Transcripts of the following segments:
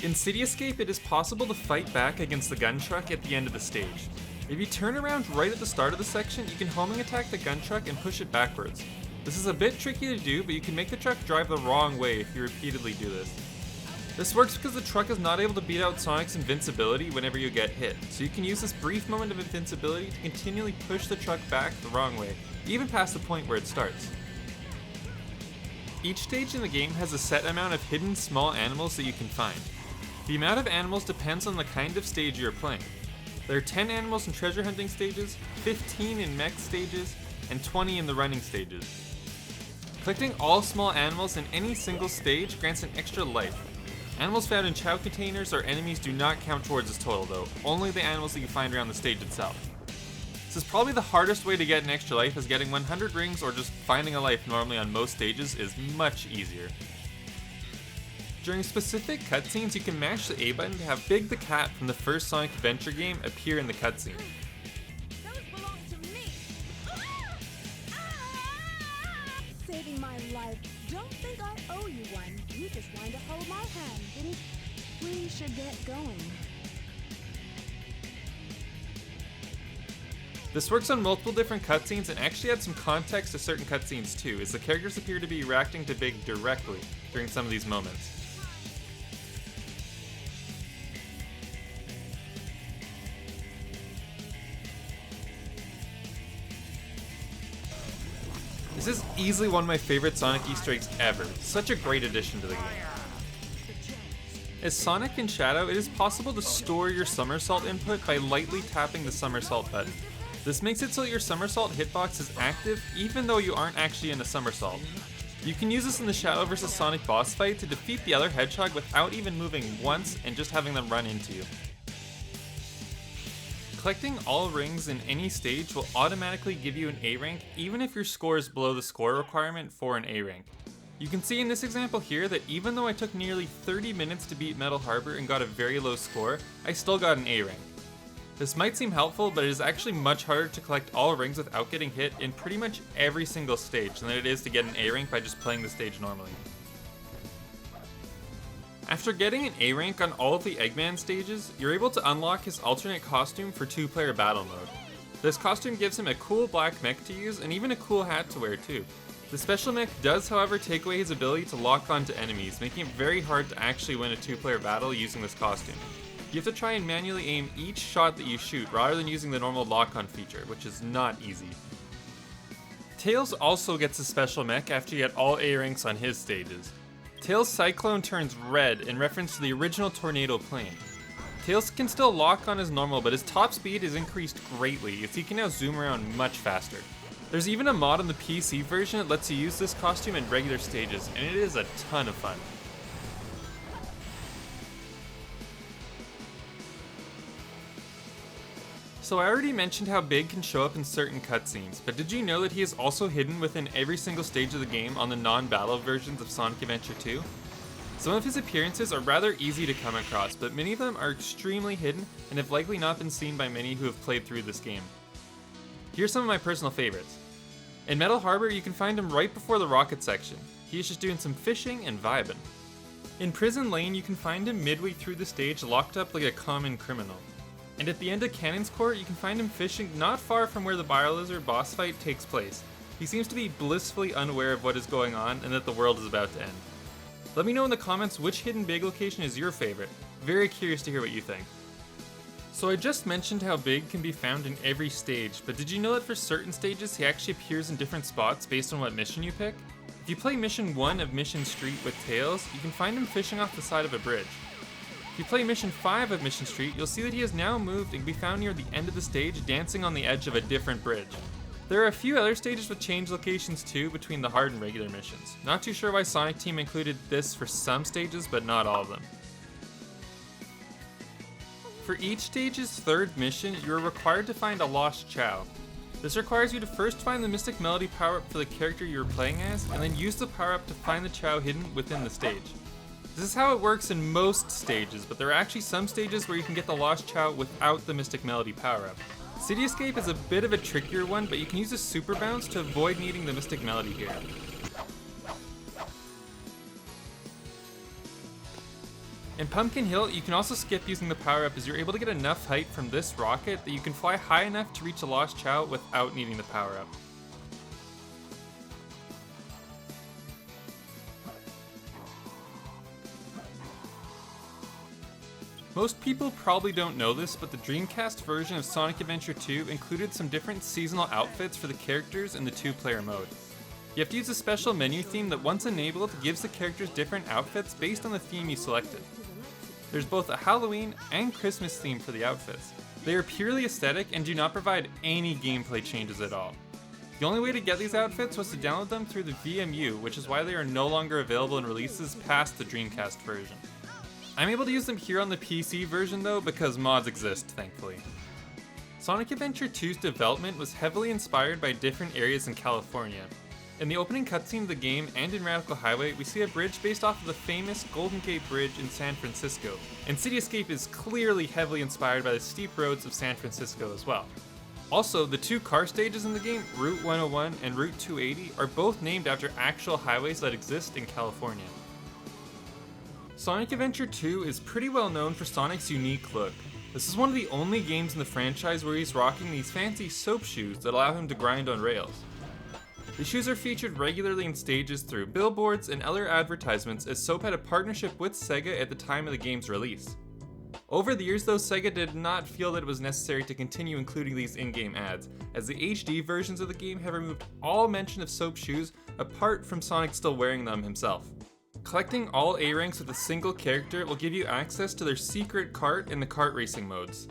In City Escape, it is possible to fight back against the gun truck at the end of the stage. If you turn around right at the start of the section, you can homing attack the gun truck and push it backwards. This is a bit tricky to do, but you can make the truck drive the wrong way if you repeatedly do this. This works because the truck is not able to beat out Sonic's invincibility whenever you get hit, so you can use this brief moment of invincibility to continually push the truck back the wrong way, even past the point where it starts. Each stage in the game has a set amount of hidden small animals that you can find. The amount of animals depends on the kind of stage you are playing. There are 10 animals in treasure hunting stages, 15 in mech stages, and 20 in the running stages. Collecting all small animals in any single stage grants an extra life. Animals found in Chow containers or enemies do not count towards this total though, only the animals that you find around the stage itself. This is probably the hardest way to get an extra life, as getting 100 rings or just finding a life normally on most stages is much easier. During specific cutscenes, you can mash the A button to have Big the Cat from the first Sonic Adventure game appear in the cutscene. Those belong to me. Saving my life. Don't think I owe you one. You just wanted to hold my hand, didn't you? We should get going. This works on multiple different cutscenes and actually adds some context to certain cutscenes too, as the characters appear to be reacting to Big directly during some of these moments. This is easily one of my favorite Sonic Easter eggs ever. Such a great addition to the game. As Sonic in Shadow, it is possible to store your somersault input by lightly tapping the somersault button. This makes it so that your somersault hitbox is active even though you aren't actually in a somersault. You can use this in the Shadow vs. Sonic boss fight to defeat the other Hedgehog without even moving once and just having them run into you. Collecting all rings in any stage will automatically give you an A rank even if your score is below the score requirement for an A rank. You can see in this example here that even though I took nearly 30 minutes to beat Metal Harbor and got a very low score, I still got an A rank. This might seem helpful, but it is actually much harder to collect all rings without getting hit in pretty much every single stage than it is to get an A rank by just playing the stage normally. After getting an A rank on all of the Eggman stages, you're able to unlock his alternate costume for 2-player battle mode. This costume gives him a cool black mech to use and even a cool hat to wear too. The special mech does however take away his ability to lock onto enemies, making it very hard to actually win a 2-player battle using this costume. You have to try and manually aim each shot that you shoot rather than using the normal lock-on feature, which is not easy. Tails also gets a special mech after you get all A ranks on his stages. Tails' Cyclone turns red in reference to the original Tornado plane. Tails can still lock on as normal, but his top speed is increased greatly as he can now zoom around much faster. There's even a mod on the PC version that lets you use this costume in regular stages, and it is a ton of fun. So I already mentioned how Big can show up in certain cutscenes, but did you know that he is also hidden within every single stage of the game on the non-battle versions of Sonic Adventure 2? Some of his appearances are rather easy to come across, but many of them are extremely hidden and have likely not been seen by many who have played through this game. Here's some of my personal favorites. In Metal Harbor, you can find him right before the rocket section. He is just doing some fishing and vibing. In Prison Lane, you can find him midway through the stage locked up like a common criminal. And at the end of Cannon's Court, you can find him fishing not far from where the Biolizard boss fight takes place. He seems to be blissfully unaware of what is going on and that the world is about to end. Let me know in the comments which hidden Big location is your favorite. Very curious to hear what you think. So I just mentioned how Big can be found in every stage, but did you know that for certain stages he actually appears in different spots based on what mission you pick? If you play Mission 1 of Mission Street with Tails, you can find him fishing off the side of a bridge. If you play Mission 5 of Mission Street, you'll see that he has now moved and can be found near the end of the stage dancing on the edge of a different bridge. There are a few other stages with changed locations too between the hard and regular missions. Not too sure why Sonic Team included this for some stages, but not all of them. For each stage's third mission, you are required to find a lost Chow. This requires you to first find the Mystic Melody power-up for the character you are playing as, and then use the power-up to find the Chow hidden within the stage. This is how it works in most stages, but there are actually some stages where you can get the Lost Chow without the Mystic Melody power-up. City Escape is a bit of a trickier one, but you can use a Super Bounce to avoid needing the Mystic Melody here. In Pumpkin Hill, you can also skip using the power-up as you're able to get enough height from this rocket that you can fly high enough to reach a lost Chow without needing the power-up. Most people probably don't know this, but the Dreamcast version of Sonic Adventure 2 included some different seasonal outfits for the characters in the 2-player mode. You have to use a special menu theme that once enabled gives the characters different outfits based on the theme you selected. There's both a Halloween and Christmas theme for the outfits. They are purely aesthetic and do not provide any gameplay changes at all. The only way to get these outfits was to download them through the VMU, which is why they are no longer available in releases past the Dreamcast version. I'm able to use them here on the PC version though because mods exist, thankfully. Sonic Adventure 2's development was heavily inspired by different areas in California. In the opening cutscene of the game and in Radical Highway, we see a bridge based off of the famous Golden Gate Bridge in San Francisco, and City Escape is clearly heavily inspired by the steep roads of San Francisco as well. Also, the 2 car stages in the game, Route 101 and Route 280, are both named after actual highways that exist in California. Sonic Adventure 2 is pretty well known for Sonic's unique look. This is one of the only games in the franchise where he's rocking these fancy soap shoes that allow him to grind on rails. The shoes are featured regularly in stages through billboards and other advertisements, as Soap had a partnership with Sega at the time of the game's release. Over the years though, Sega did not feel that it was necessary to continue including these in-game ads, as the HD versions of the game have removed all mention of Soap shoes apart from Sonic still wearing them himself. Collecting all A ranks with a single character will give you access to their secret cart in the kart racing modes.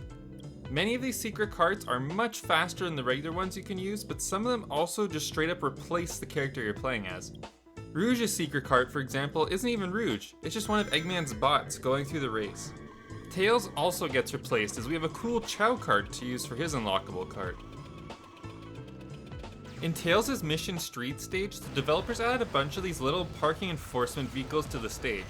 Many of these secret carts are much faster than the regular ones you can use, but some of them also just straight up replace the character you're playing as. Rouge's secret cart, for example, isn't even Rouge, it's just one of Eggman's bots going through the race. Tails also gets replaced, as we have a cool Chow cart to use for his unlockable cart. In Tails' Mission Street stage, the developers added a bunch of these little parking enforcement vehicles to the stage.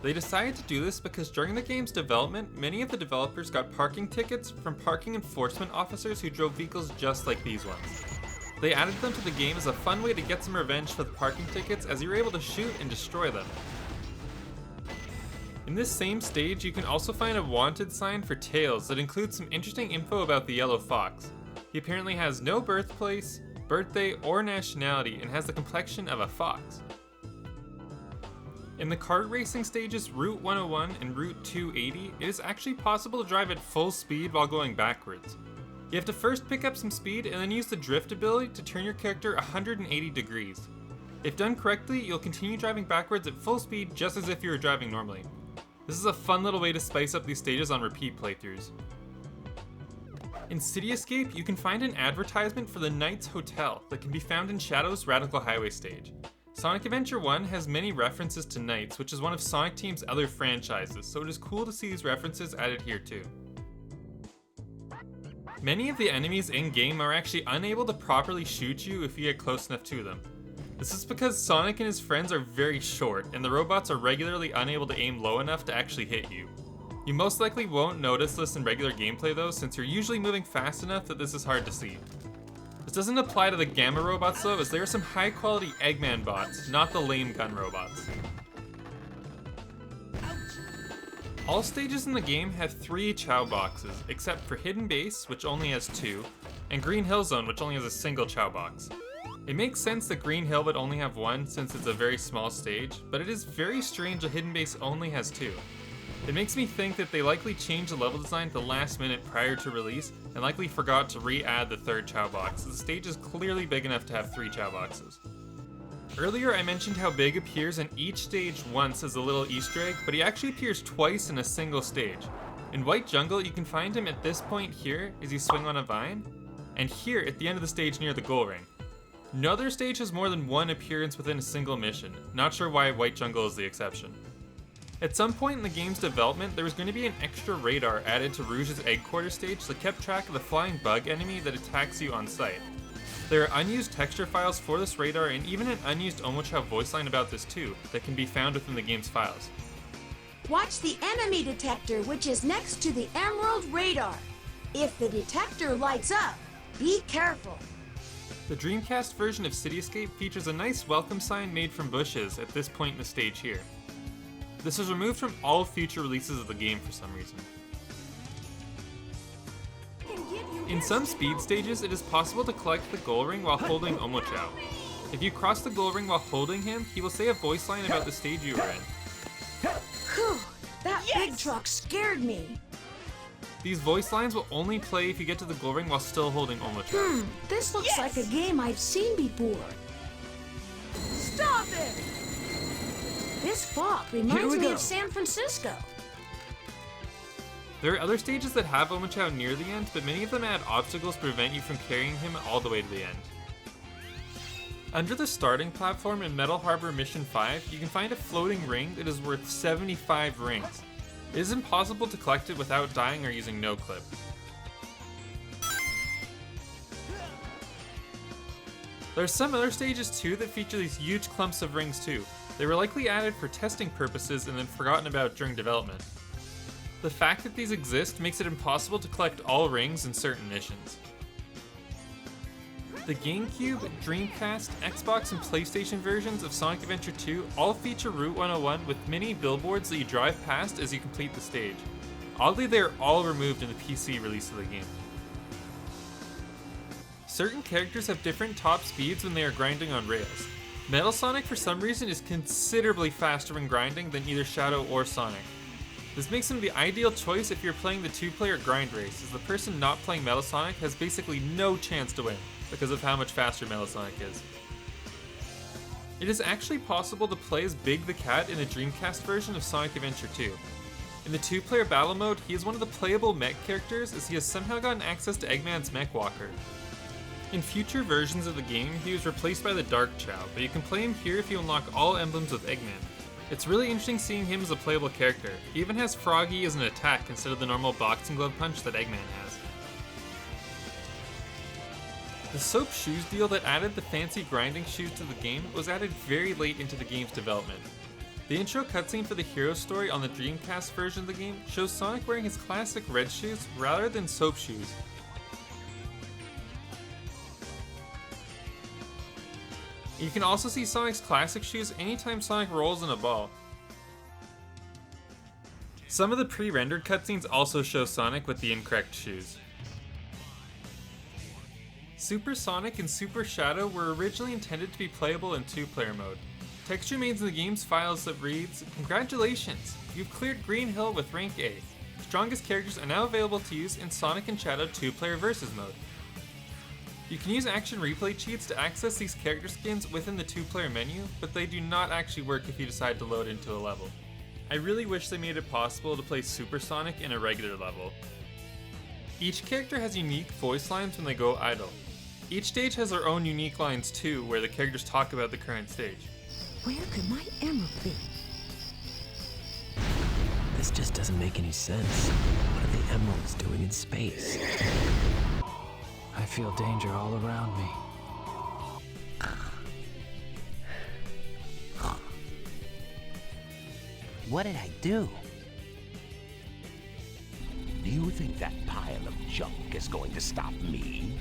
They decided to do this because during the game's development, many of the developers got parking tickets from parking enforcement officers who drove vehicles just like these ones. They added them to the game as a fun way to get some revenge for the parking tickets, as you were able to shoot and destroy them. In this same stage, you can also find a wanted sign for Tails that includes some interesting info about the yellow fox. He apparently has no birthplace, birthday, or nationality, and has the complexion of a fox. In the kart racing stages Route 101 and Route 280, it is actually possible to drive at full speed while going backwards. You have to first pick up some speed and then use the drift ability to turn your character 180 degrees. If done correctly, you'll continue driving backwards at full speed just as if you were driving normally. This is a fun little way to spice up these stages on repeat playthroughs. In City Escape, you can find an advertisement for the Knights Hotel that can be found in Shadow's Radical Highway stage. Sonic Adventure 1 has many references to Knights, which is one of Sonic Team's other franchises, so it is cool to see these references added here too. Many of the enemies in-game are actually unable to properly shoot you if you get close enough to them. This is because Sonic and his friends are very short, and the robots are regularly unable to aim low enough to actually hit you. You most likely won't notice this in regular gameplay though, since you're usually moving fast enough that this is hard to see. This doesn't apply to the Gamma robots though, as there are some high quality Eggman bots, not the lame gun robots. All stages in the game have 3 Chow boxes, except for Hidden Base, which only has 2, and Green Hill Zone, which only has a single Chow box. It makes sense that Green Hill would only have 1 since it's a very small stage, but it is very strange that Hidden Base only has 2. It makes me think that they likely changed the level design at the last minute prior to release, and likely forgot to re-add the 3rd Chow box, as the stage is clearly big enough to have 3 Chow boxes. Earlier I mentioned how Big appears in each stage once as a little Easter egg, but he actually appears twice in a single stage. In White Jungle, you can find him at this point here as you swing on a vine, and here at the end of the stage near the goal ring. No other stage has more than 1 appearance within a single mission, not sure why White Jungle is the exception. At some point in the game's development, there was going to be an extra radar added to Rouge's Egg Quarter stage that kept track of the flying bug enemy that attacks you on sight. There are unused texture files for this radar and even an unused Omochao voice line about this too, that can be found within the game's files. Watch the enemy detector, which is next to the Emerald radar. If the detector lights up, be careful. The Dreamcast version of City Escape features a nice welcome sign made from bushes at this point in the stage here. This was removed from all future releases of the game for some reason. In some speed stages, it is possible to collect the goal ring while holding Omochao. If you cross the goal ring while holding him, he will say a voice line about the stage you were in. Whew, that big truck scared me. These voice lines will only play if you get to the goal ring while still holding Omochao. This looks like a game I've seen before. Stop it! This fog reminds me of San Francisco. There are other stages that have Omochao near the end, but many of them add obstacles to prevent you from carrying him all the way to the end. Under the starting platform in Metal Harbor Mission 5, you can find a floating ring that is worth 75 rings. It is impossible to collect it without dying or using no clip. There are some other stages too that feature these huge clumps of rings too. They were likely added for testing purposes and then forgotten about during development. The fact that these exist makes it impossible to collect all rings in certain missions. The GameCube, Dreamcast, Xbox, and PlayStation versions of Sonic Adventure 2 all feature Route 101 with mini billboards that you drive past as you complete the stage. Oddly, they are all removed in the PC release of the game. Certain characters have different top speeds when they are grinding on rails. Metal Sonic, for some reason, is considerably faster when grinding than either Shadow or Sonic. This makes him the ideal choice if you're playing the two-player grind race, as the person not playing Metal Sonic has basically no chance to win, because of how much faster Metal Sonic is. It is actually possible to play as Big the Cat in the Dreamcast version of Sonic Adventure 2. In the two-player battle mode, he is one of the playable mech characters, as he has somehow gotten access to Eggman's Mech Walker. In future versions of the game, he was replaced by the Dark Chow, but you can play him here if you unlock all emblems with Eggman. It's really interesting seeing him as a playable character. He even has Froggy as an attack instead of the normal boxing glove punch that Eggman has. The soap shoes deal that added the fancy grinding shoes to the game was added very late into the game's development. The intro cutscene for the hero story on the Dreamcast version of the game shows Sonic wearing his classic red shoes rather than soap shoes. You can also see Sonic's classic shoes anytime Sonic rolls in a ball. Some of the pre-rendered cutscenes also show Sonic with the incorrect shoes. Super Sonic and Super Shadow were originally intended to be playable in two-player mode. Text remains in the game's files that reads, "Congratulations! You've cleared Green Hill with rank A. Strongest characters are now available to use in Sonic and Shadow two-player versus mode." You can use action replay cheats to access these character skins within the two-player menu, but they do not actually work if you decide to load into a level. I really wish they made it possible to play Super Sonic in a regular level. Each character has unique voice lines when they go idle. Each stage has their own unique lines too, where the characters talk about the current stage. Where could my emerald be? This just doesn't make any sense. What are the emeralds doing in space? I feel danger all around me. What did I do? Do you think that pile of junk is going to stop me?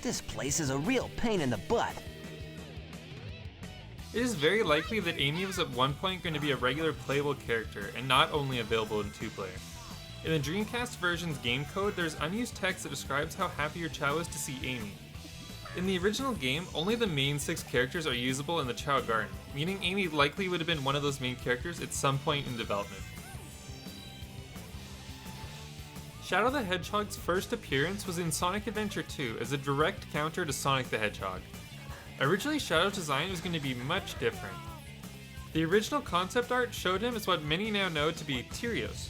This place is a real pain in the butt. It is very likely that Amy was at one point going to be a regular playable character and not only available in two-player. In the Dreamcast version's game code, there's unused text that describes how happy your Chow is to see Amy. In the original game, only the main 6 characters are usable in the Chow Garden, meaning Amy likely would have been one of those main characters at some point in development. Shadow the Hedgehog's first appearance was in Sonic Adventure 2 as a direct counter to Sonic the Hedgehog. Originally, Shadow's design was going to be much different. The original concept art showed him as what many now know to be Tyrios.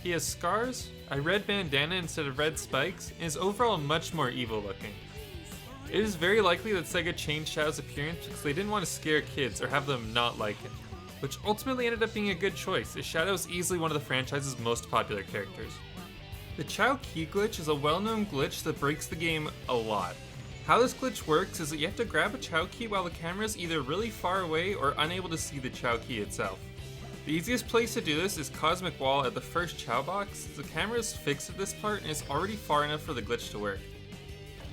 He has scars, a red bandana instead of red spikes, and is overall much more evil looking. It is very likely that Sega changed Shadow's appearance because they didn't want to scare kids or have them not like him, which ultimately ended up being a good choice, as Shadow is easily one of the franchise's most popular characters. The Chow Key glitch is a well-known glitch that breaks the game a lot. How this glitch works is that you have to grab a Chow Key while the camera is either really far away or unable to see the Chow Key itself. The easiest place to do this is Cosmic Wall at the first Chow box. The camera is fixed at this part and is already far enough for the glitch to work.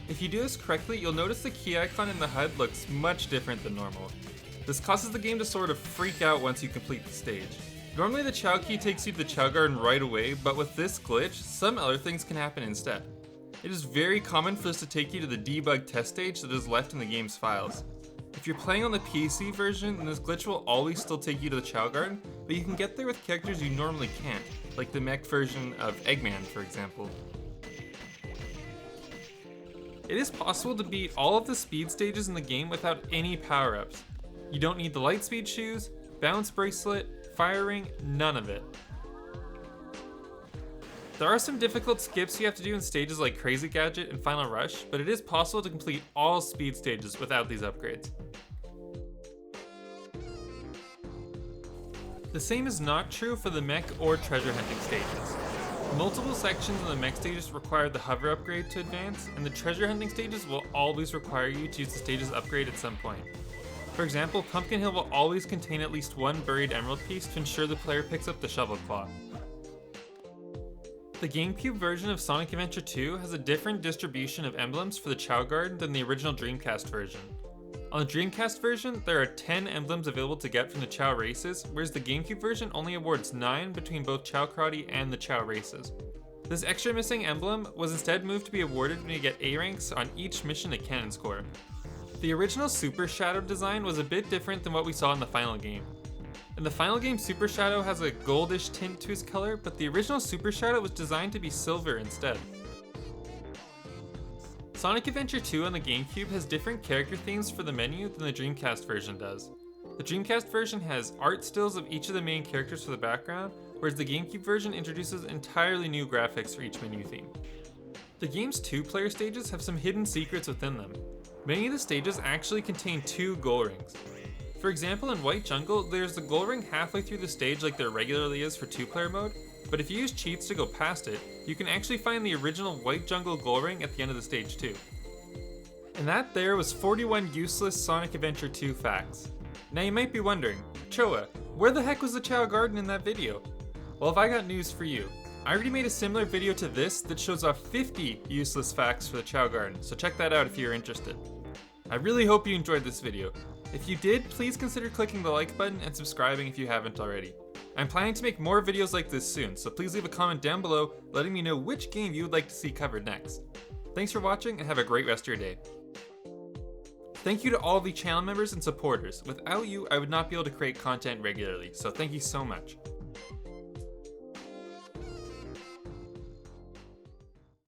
If you do this correctly, you'll notice the key icon in the HUD looks much different than normal. This causes the game to sort of freak out once you complete the stage. Normally the Chow key takes you to the Chow Garden right away, but with this glitch, some other things can happen instead. It is very common for this to take you to the debug test stage that is left in the game's files. If you're playing on the PC version, then this glitch will always still take you to the Chow Garden, but you can get there with characters you normally can't, like the mech version of Eggman, for example. It is possible to beat all of the speed stages in the game without any power-ups. You don't need the Lightspeed shoes, bounce bracelet, fire ring, none of it. There are some difficult skips you have to do in stages like Crazy Gadget and Final Rush, but it is possible to complete all speed stages without these upgrades. The same is not true for the mech or treasure hunting stages. Multiple sections of the mech stages require the hover upgrade to advance, and the treasure hunting stages will always require you to use the stage's upgrade at some point. For example, Pumpkin Hill will always contain at least one buried emerald piece to ensure the player picks up the shovel claw. The GameCube version of Sonic Adventure 2 has a different distribution of emblems for the Chow Garden than the original Dreamcast version. On the Dreamcast version, there are 10 emblems available to get from the Chow races, whereas the GameCube version only awards 9 between both Chow Karate and the Chow races. This extra missing emblem was instead moved to be awarded when you get A ranks on each mission at Cannon Score. The original Super Shadow design was a bit different than what we saw in the final game. In the final game, Super Shadow has a goldish tint to his color, but the original Super Shadow was designed to be silver instead. Sonic Adventure 2 on the GameCube has different character themes for the menu than the Dreamcast version does. The Dreamcast version has art stills of each of the main characters for the background, whereas the GameCube version introduces entirely new graphics for each menu theme. The game's 2-player stages have some hidden secrets within them. Many of the stages actually contain 2 goal rings. For example, in White Jungle, there's the goal ring halfway through the stage like there regularly is for 2-player mode, but if you use cheats to go past it, you can actually find the original White Jungle goal ring at the end of the stage too. And that there was 41 useless Sonic Adventure 2 facts. Now you might be wondering, Choa, where the heck was the Chow Garden in that video? Well, I got news for you. I already made a similar video to this that shows off 50 useless facts for the Chow Garden, so check that out if you're interested. I really hope you enjoyed this video. If you did, please consider clicking the like button and subscribing if you haven't already. I'm planning to make more videos like this soon, so please leave a comment down below letting me know which game you would like to see covered next. Thanks for watching and have a great rest of your day. Thank you to all the channel members and supporters. Without you, I would not be able to create content regularly, so thank you so much.